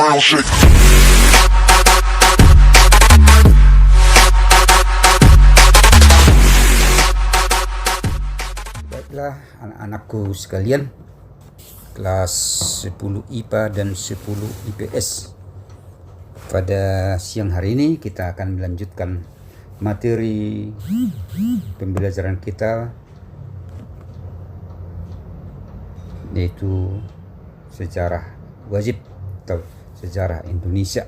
ground shake. Baiklah anak-anakku sekalian, kelas 10 IPA dan 10 IPS. Pada siang hari ini kita akan melanjutkan materi pembelajaran kita, yaitu sejarah wajib atau sejarah Indonesia,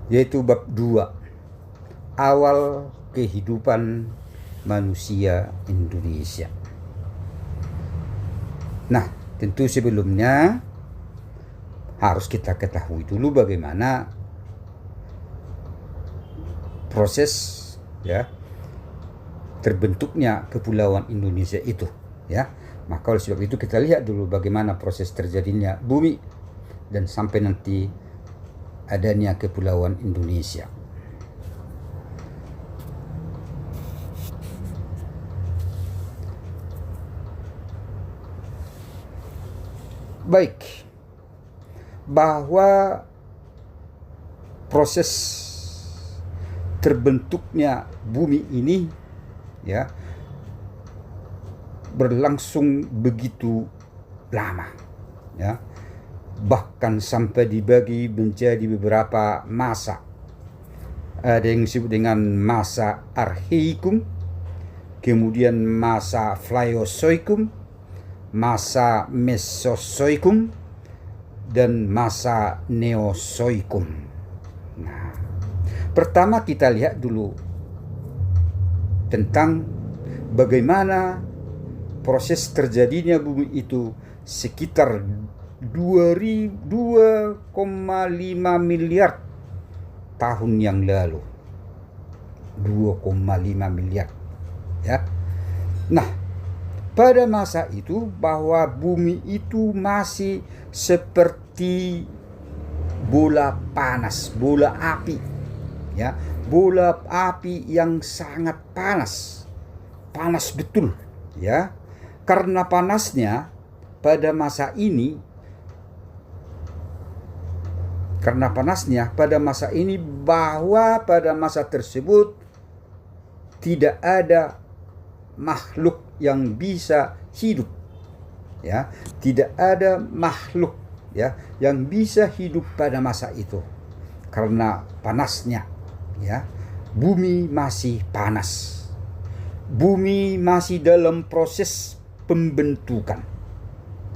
yaitu bab 2, awal kehidupan manusia Indonesia. Nah, tentu sebelumnya harus kita ketahui dulu bagaimana proses terbentuknya kepulauan Indonesia itu, ya. Maka oleh sebab itu kita lihat dulu bagaimana proses terjadinya bumi dan sampai nanti adanya kepulauan Indonesia. Baik, bahwa proses terbentuknya bumi ini berlangsung begitu lama, bahkan sampai dibagi menjadi beberapa masa. Ada yang disebut dengan masa Arhaikum, kemudian masa Pliocene, masa Mesozoikum, dan masa Neozoikum. Nah, pertama kita lihat dulu tentang bagaimana proses terjadinya bumi itu sekitar 2,5 miliar tahun yang lalu. 2,5 miliar, ya. Nah, pada masa itu bahwa bumi itu masih seperti bola panas, bola api, ya, bola api yang sangat panas, panas betul, ya. Karena panasnya pada masa ini, bahwa pada masa tersebut tidak ada makhluk yang bisa hidup, ya, tidak ada makhluk yang bisa hidup pada masa itu karena panasnya, ya. Bumi masih panas, bumi masih dalam proses pembentukan,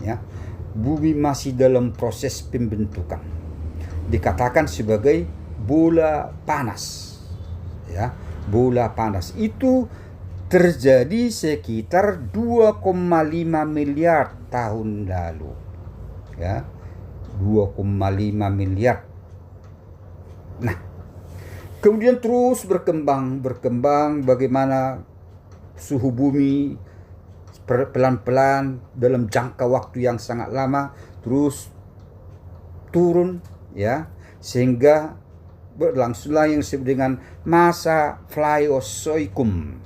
ya. Bumi masih dalam proses pembentukan, dikatakan sebagai bola panas, ya. Bola panas itu terjadi sekitar 2,5 miliar tahun lalu, ya. 2,5 miliar. Nah, kemudian terus berkembang bagaimana suhu bumi pelan-pelan dalam jangka waktu yang sangat lama terus turun, ya, sehingga berlangsunglah yang disebut dengan masa Pliocene,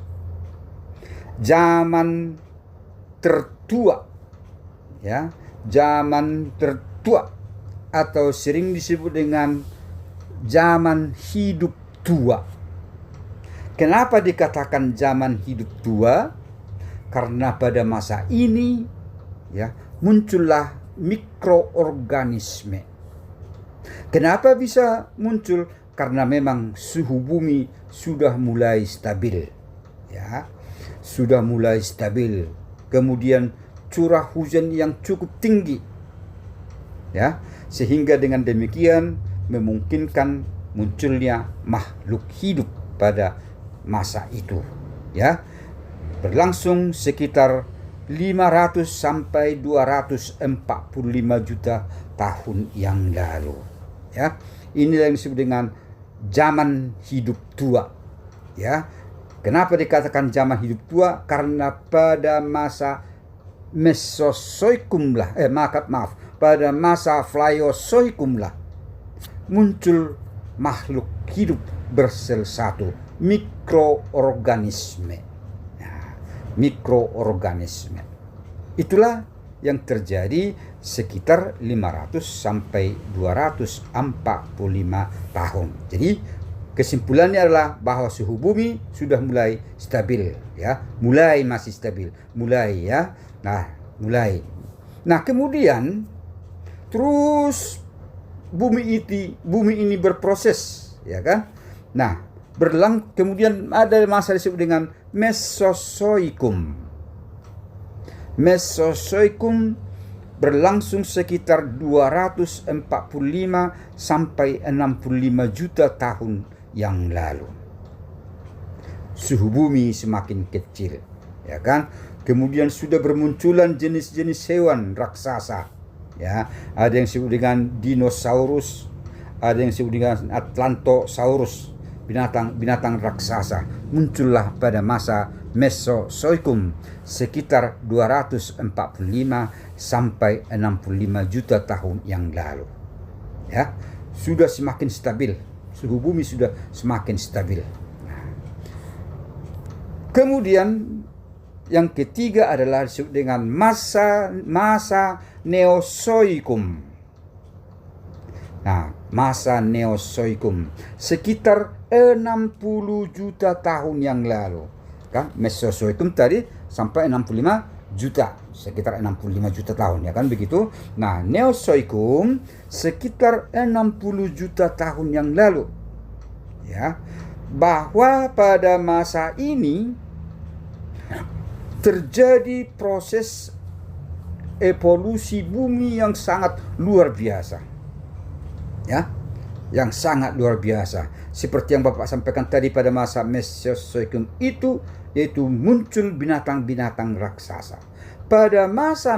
zaman tertua, ya, zaman tertua atau sering disebut dengan zaman hidup tua. Kenapa dikatakan zaman hidup tua? Karena pada masa ini, ya, muncullah mikroorganisme. Kenapa bisa muncul? Karena memang suhu bumi sudah mulai stabil, ya. Sudah mulai stabil. Kemudian curah hujan yang cukup tinggi, ya, sehingga dengan demikian memungkinkan munculnya makhluk hidup pada masa itu, ya. Berlangsung sekitar 500 sampai 245 juta tahun yang lalu, ya. Inilah yang disebut dengan zaman hidup tua, ya. Kenapa dikatakan zaman hidup tua? Karena pada masa Mesozoikum lah, pada masa Pliocene lah muncul makhluk hidup bersel satu, mikroorganisme. Nah, mikroorganisme itulah yang terjadi sekitar 500 sampai 245 tahun. Jadi kesimpulannya adalah bahwa suhu bumi sudah mulai stabil, ya, masih stabil, ya. Nah, kemudian terus bumi ini berproses, ya kan? Nah, kemudian ada masa disebut dengan Mesozoikum. Mesozoikum berlangsung sekitar 245 sampai 65 juta tahun yang lalu. Suhu bumi semakin kecil, ya kan? Kemudian sudah bermunculan jenis-jenis hewan raksasa, ya. Ada yang disebut dengan dinosaurus, ada yang disebut dengan Atlantosaurus, binatang raksasa. Muncullah pada masa Mesozoikum sekitar 245 sampai 65 juta tahun yang lalu. Ya, sudah semakin stabil. Suhu bumi sudah semakin stabil. Kemudian yang ketiga adalah disebut dengan masa Neozoikum. Nah, masa Neozoikum sekitar 60 juta tahun yang lalu. Kan? Mesozoikum tadi sampai 65 juta, sekitar 65 juta tahun, ya kan begitu. Nah, Neozoikum sekitar 60 juta tahun yang lalu. Ya. Bahwa pada masa ini terjadi proses evolusi bumi yang sangat luar biasa. Ya. Yang sangat luar biasa. Seperti yang Bapak sampaikan tadi, pada masa Mesozoikum itu yaitu muncul binatang-binatang raksasa. Pada masa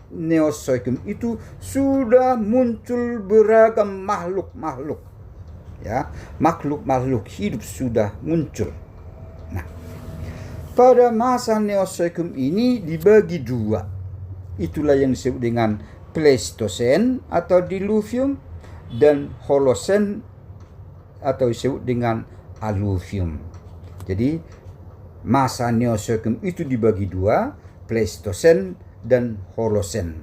Neozoikum itu sudah muncul beragam makhluk-makhluk. Ya, makhluk-makhluk hidup sudah muncul. Nah, pada masa Neozoikum ini dibagi dua. Itulah yang disebut dengan Pleistosen atau Diluvium dan Holosen atau disebut dengan Alluvium. Jadi masa Neozoikum itu dibagi dua, Pleistosen dan Holosen.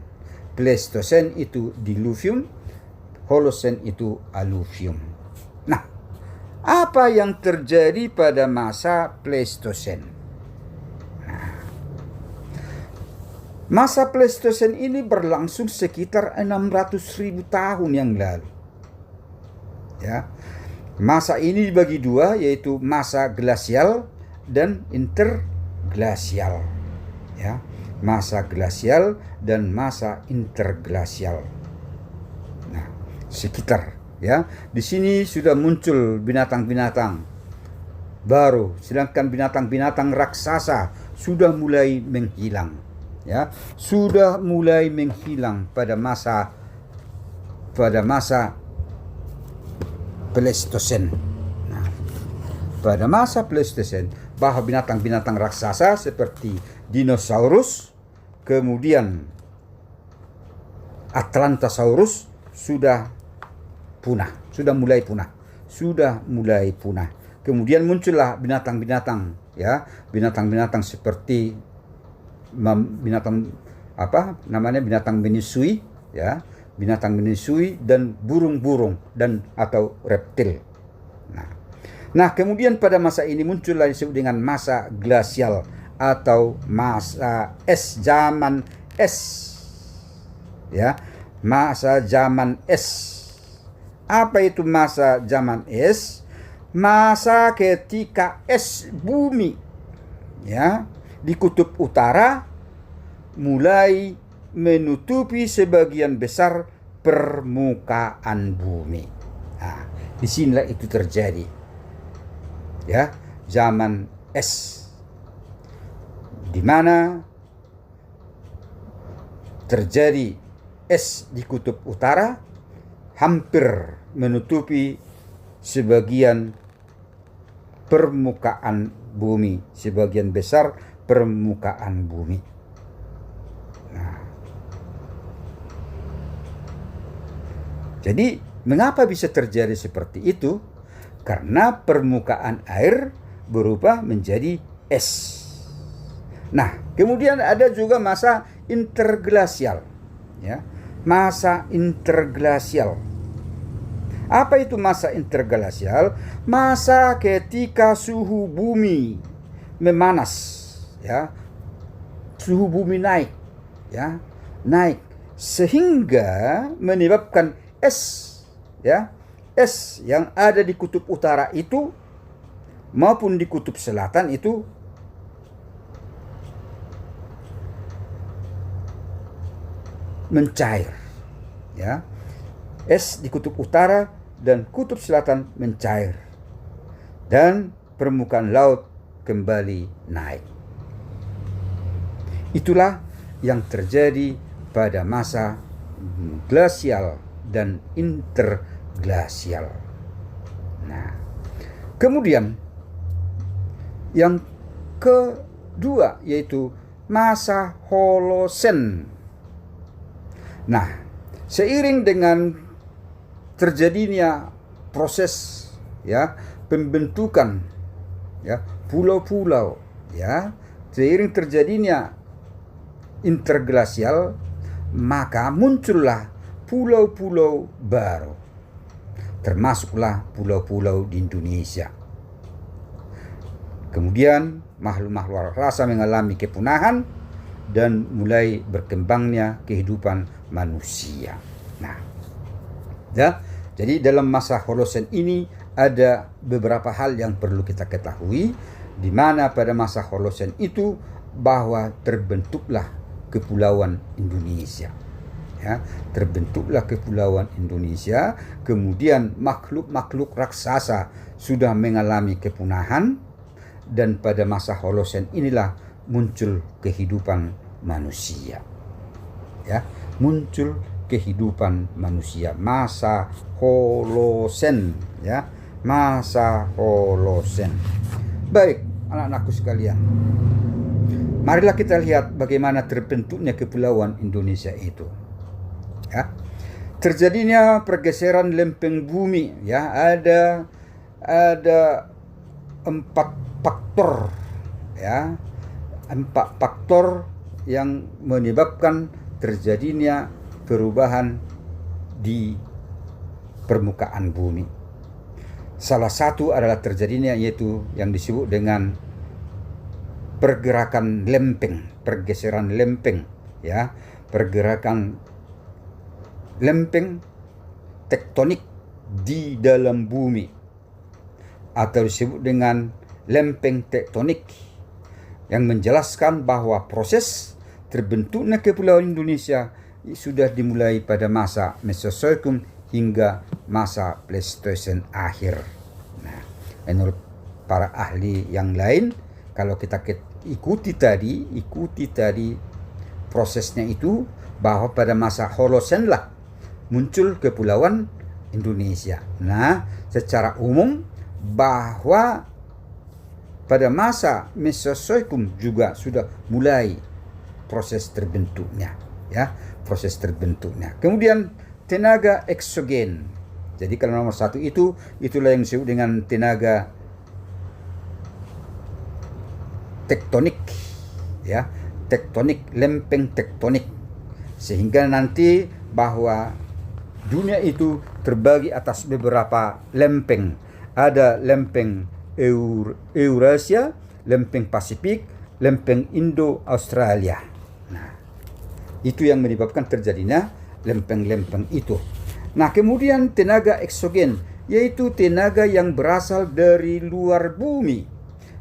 Pleistosen itu Diluvium, Holosen itu Alluvium. Nah, apa yang terjadi pada masa Pleistosen? Masa Pleistosen ini berlangsung sekitar 600.000 tahun yang lalu. Ya. Masa ini dibagi dua, yaitu masa glasial dan interglasial. Ya. Masa glasial dan masa interglasial. Nah, sekitar, ya. Di sini sudah muncul binatang-binatang baru, sedangkan binatang-binatang raksasa sudah mulai menghilang. Ya, sudah mulai menghilang pada masa Pleistosen. Nah, pada masa Pleistosen, bahwa binatang-binatang raksasa seperti dinosaurus, kemudian Atlantosaurus sudah punah, sudah mulai punah. Kemudian muncullah binatang-binatang, ya, binatang-binatang seperti binatang menyusui, ya, binatang menyusui dan burung-burung dan atau reptil. Nah, kemudian pada masa ini muncullah disebut dengan masa glasial atau masa es, zaman es. Ya, masa zaman es. Apa itu masa zaman es? Masa ketika es bumi, ya, di kutub utara mulai menutupi sebagian besar permukaan bumi. Nah, disinilah itu terjadi, ya, zaman es, di mana terjadi es di kutub utara hampir menutupi sebagian permukaan bumi, sebagian besar permukaan bumi. Nah, jadi mengapa bisa terjadi seperti itu? Karena permukaan air berubah menjadi es. Nah, kemudian ada juga masa interglasial, ya. Masa interglasial. Apa itu masa interglasial? Masa ketika suhu bumi memanas, ya. Suhu bumi naik, ya. Naik sehingga menyebabkan es, ya. Es yang ada di kutub utara itu maupun di kutub selatan itu mencair, ya. Es di kutub utara dan kutub selatan mencair dan permukaan laut kembali naik. Itulah yang terjadi pada masa glasial dan interglasial. Nah, kemudian yang kedua yaitu masa Holosen. Nah, seiring dengan terjadinya proses, ya, pembentukan, ya, pulau-pulau, ya, seiring terjadinya interglasial, maka muncullah pulau-pulau baru, termasuklah pulau-pulau di Indonesia. Kemudian makhluk-makhluk rasa mengalami kepunahan dan mulai berkembangnya kehidupan manusia. Nah, ya, jadi dalam masa Holosen ini ada beberapa hal yang perlu kita ketahui, di mana pada masa Holosen itu bahwa terbentuklah kepulauan Indonesia. Ya, terbentuklah kepulauan Indonesia, kemudian makhluk-makhluk raksasa sudah mengalami kepunahan, dan pada masa Holosen inilah muncul kehidupan manusia. Ya, muncul kehidupan manusia, masa Holosen, ya, masa Holosen. Baik, anak-anakku sekalian, marilah kita lihat bagaimana terbentuknya kepulauan Indonesia itu. Ya, terjadinya pergeseran lempeng bumi, ya, ada 4 faktor, ya, 4 faktor yang menyebabkan terjadinya perubahan di permukaan bumi. Salah satu adalah terjadinya yaitu yang disebut dengan pergerakan lempeng, pergeseran lempeng, ya, pergerakan lempeng tektonik di dalam bumi, atau disebut dengan lempeng tektonik, yang menjelaskan bahwa proses terbentuknya kepulauan Indonesia sudah dimulai pada masa Mesozoikum hingga masa Pleistosen akhir. Nah, menurut para ahli yang lain, kalau kita ikuti tadi prosesnya itu, bahwa pada masa Holosen lah muncul kepulauan Indonesia. Nah, secara umum bahwa pada masa Mesozoikum juga sudah mulai proses terbentuknya, ya, proses terbentuknya. Kemudian tenaga eksogen. Jadi kalau nomor 1 itulah yang disebut dengan tenaga tektonik, ya, tektonik, lempeng tektonik, sehingga nanti bahwa dunia itu terbagi atas beberapa lempeng. Ada lempeng Eurasia, lempeng Pasifik, lempeng Indo-Australia. Nah, itu yang menyebabkan terjadinya lempeng-lempeng itu. Nah, kemudian tenaga eksogen, yaitu tenaga yang berasal dari luar bumi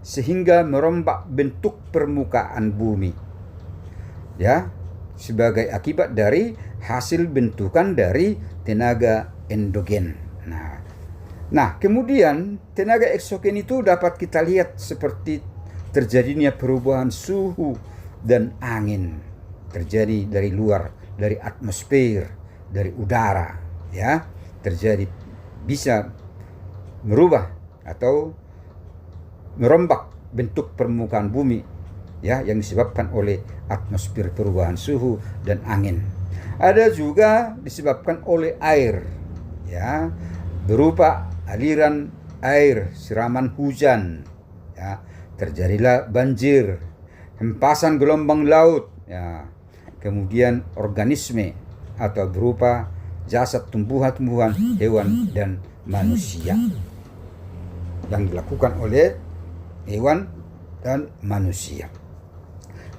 sehingga merombak bentuk permukaan bumi, ya, sebagai akibat dari hasil bentukan dari tenaga endogen. Nah, kemudian tenaga eksogen itu dapat kita lihat seperti terjadinya perubahan suhu dan angin, terjadi dari luar, dari atmosfer, dari udara, ya, terjadi, bisa merubah atau merombak bentuk permukaan bumi, ya, yang disebabkan oleh atmosfer, perubahan suhu dan angin. Ada juga disebabkan oleh air, ya, berupa aliran air, siraman hujan, ya, terjadilah banjir, hempasan gelombang laut, ya. kemudian organisme atau berupa jasad tumbuhan-tumbuhan, hewan, dan manusia yang dilakukan oleh hewan dan manusia.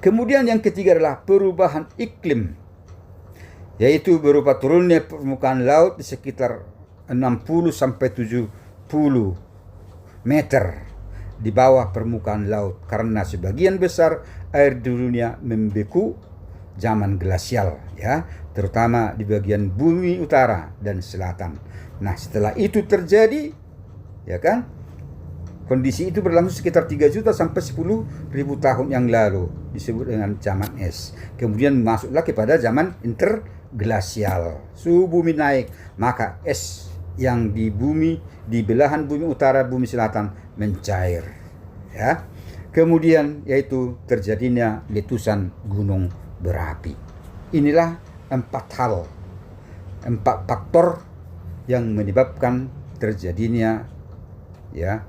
Kemudian yang ketiga adalah perubahan iklim, yaitu berupa turunnya permukaan laut di sekitar 60 sampai 70 meter di bawah permukaan laut karena sebagian besar air di dunia membeku zaman glasial, ya, terutama di bagian bumi utara dan selatan. Nah, setelah itu terjadi, ya kan, kondisi itu berlangsung sekitar 3 juta sampai 10.000 tahun yang lalu, disebut dengan zaman es. Kemudian masuklah kepada zaman interglasial. Suhu bumi naik, maka es yang di bumi, di belahan bumi utara, bumi selatan mencair, ya. Kemudian yaitu terjadinya letusan gunung berapi. Inilah 4 faktor yang menyebabkan terjadinya, ya,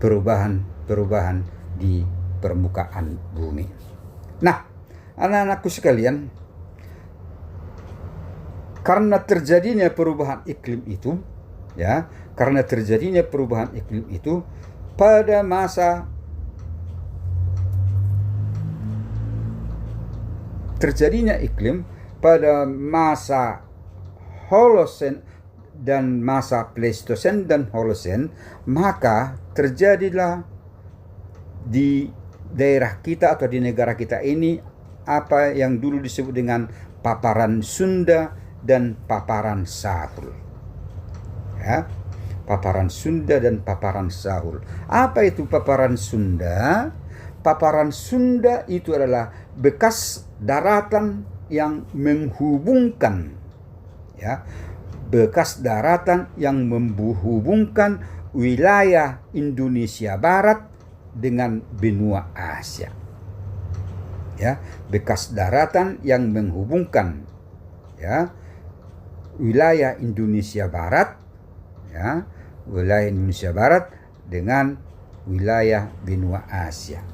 perubahan di permukaan bumi. Nah, anak-anakku sekalian, karena terjadinya perubahan iklim itu, ya, pada masa terjadinya iklim pada masa Holosen dan masa Pleistosen dan Holosen, maka terjadilah di daerah kita atau di negara kita ini apa yang dulu disebut dengan paparan Sunda dan paparan Sahul, ya, paparan Sunda dan paparan Sahul. Apa itu paparan Sunda? Paparan Sunda itu adalah bekas daratan yang menghubungkan, ya, bekas daratan yang menghubungkan wilayah Indonesia Barat dengan benua Asia, ya, bekas daratan yang menghubungkan, ya, wilayah Indonesia Barat, ya, wilayah Indonesia Barat dengan wilayah benua Asia.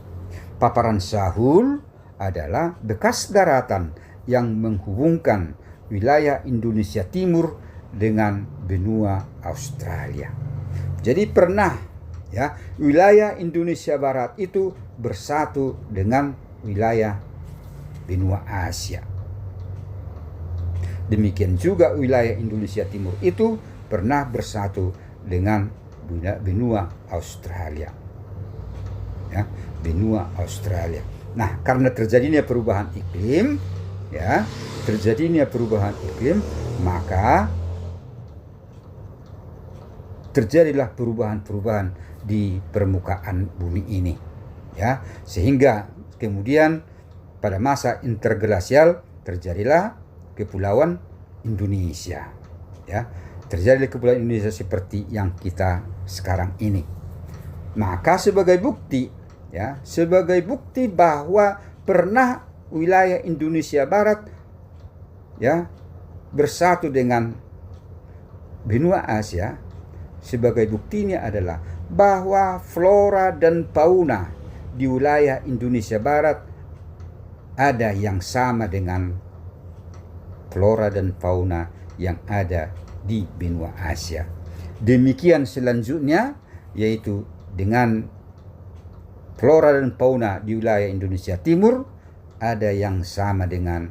Paparan Sahul adalah bekas daratan yang menghubungkan wilayah Indonesia Timur dengan benua Australia. Jadi pernah, ya, wilayah Indonesia Barat itu bersatu dengan wilayah benua Asia. Demikian juga wilayah Indonesia Timur itu pernah bersatu dengan benua Australia, ya, benua Australia. Nah, karena terjadinya perubahan iklim, ya, maka terjadilah perubahan-perubahan di permukaan bumi ini, ya, sehingga kemudian pada masa interglasial terjadilah kepulauan Indonesia, ya, terjadi kepulauan Indonesia seperti yang kita sekarang ini. Maka sebagai bukti, ya, sebagai bukti bahwa pernah wilayah Indonesia Barat, ya, bersatu dengan benua Asia, sebagai buktinya adalah bahwa flora dan fauna di wilayah Indonesia Barat ada yang sama dengan flora dan fauna yang ada di benua Asia. Demikian selanjutnya, yaitu dengan flora dan fauna di wilayah Indonesia Timur ada yang sama dengan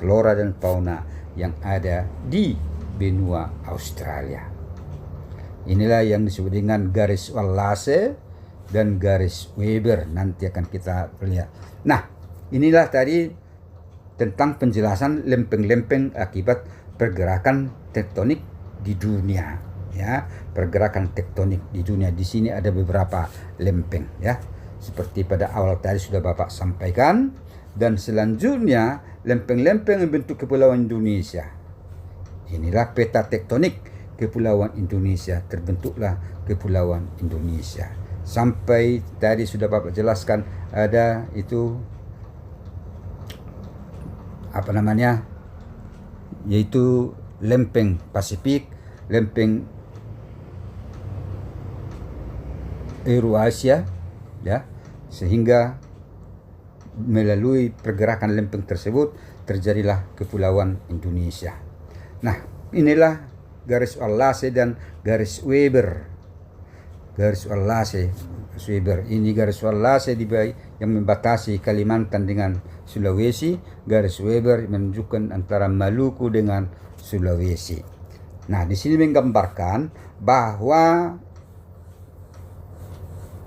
flora dan fauna yang ada di benua Australia. Inilah yang disebut dengan garis Wallace dan garis Weber, nanti akan kita lihat. Nah, inilah tadi tentang penjelasan lempeng-lempeng akibat pergerakan tektonik di dunia, ya, pergerakan tektonik di dunia. Di sini ada beberapa lempeng, ya, seperti pada awal tadi sudah Bapak sampaikan. Dan selanjutnya lempeng-lempeng yang bentuk kepulauan Indonesia. Inilah peta tektonik kepulauan Indonesia, terbentuklah kepulauan Indonesia. Sampai tadi sudah Bapak jelaskan ada itu apa namanya, yaitu lempeng Pasifik, lempeng Eurasia, ya, sehingga melalui pergerakan lempeng tersebut terjadilah Kepulauan Indonesia. Nah, inilah garis Wallace dan garis Weber. Garis Wallace, Weber. Ini garis Wallace yang membatasi Kalimantan dengan Sulawesi. Garis Weber menunjukkan antara Maluku dengan Sulawesi. Nah, di sini menggambarkan bahwa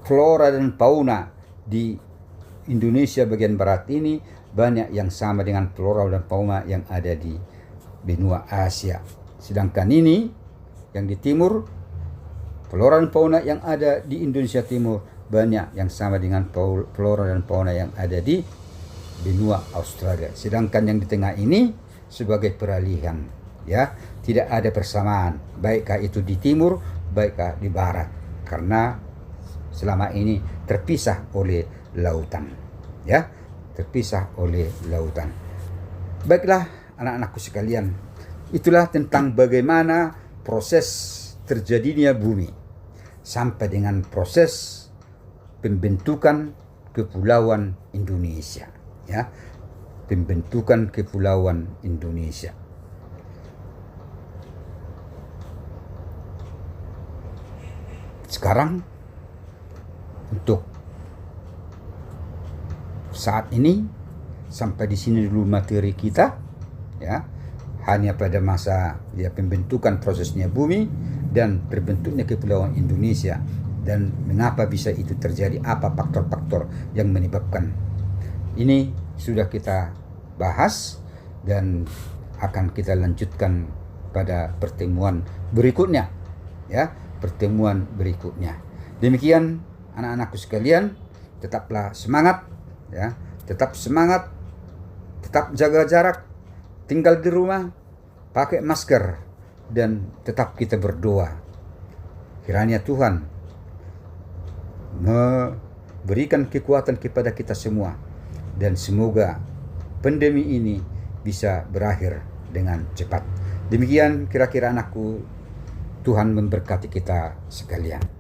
flora dan fauna di Indonesia bagian barat ini banyak yang sama dengan flora dan fauna yang ada di benua Asia. Sedangkan ini yang di timur, flora dan fauna yang ada di Indonesia Timur banyak yang sama dengan flora dan fauna yang ada di benua Australia. Sedangkan yang di tengah ini sebagai peralihan, ya, tidak ada persamaan, baikkah itu di timur, baikkah di barat, karena selama ini terpisah oleh lautan, ya, terpisah oleh lautan. Baiklah anak-anakku sekalian, itulah tentang bagaimana proses terjadinya bumi sampai dengan proses pembentukan Kepulauan Indonesia, ya, pembentukan Kepulauan Indonesia. Sekarang untuk saat ini sampai di sini dulu materi kita, ya. Hanya pada masa pembentukan prosesnya bumi dan terbentuknya Kepulauan Indonesia, dan mengapa bisa itu terjadi, apa faktor-faktor yang menyebabkan. Ini sudah kita bahas dan akan kita lanjutkan pada pertemuan berikutnya, ya, pertemuan berikutnya. Demikian anak-anakku sekalian, tetaplah semangat, ya, tetap semangat, tetap jaga jarak, tinggal di rumah, pakai masker, dan tetap kita berdoa. Kiranya Tuhan memberikan kekuatan kepada kita semua, dan semoga pandemi ini bisa berakhir dengan cepat. Demikian kira-kira anakku, Tuhan memberkati kita sekalian.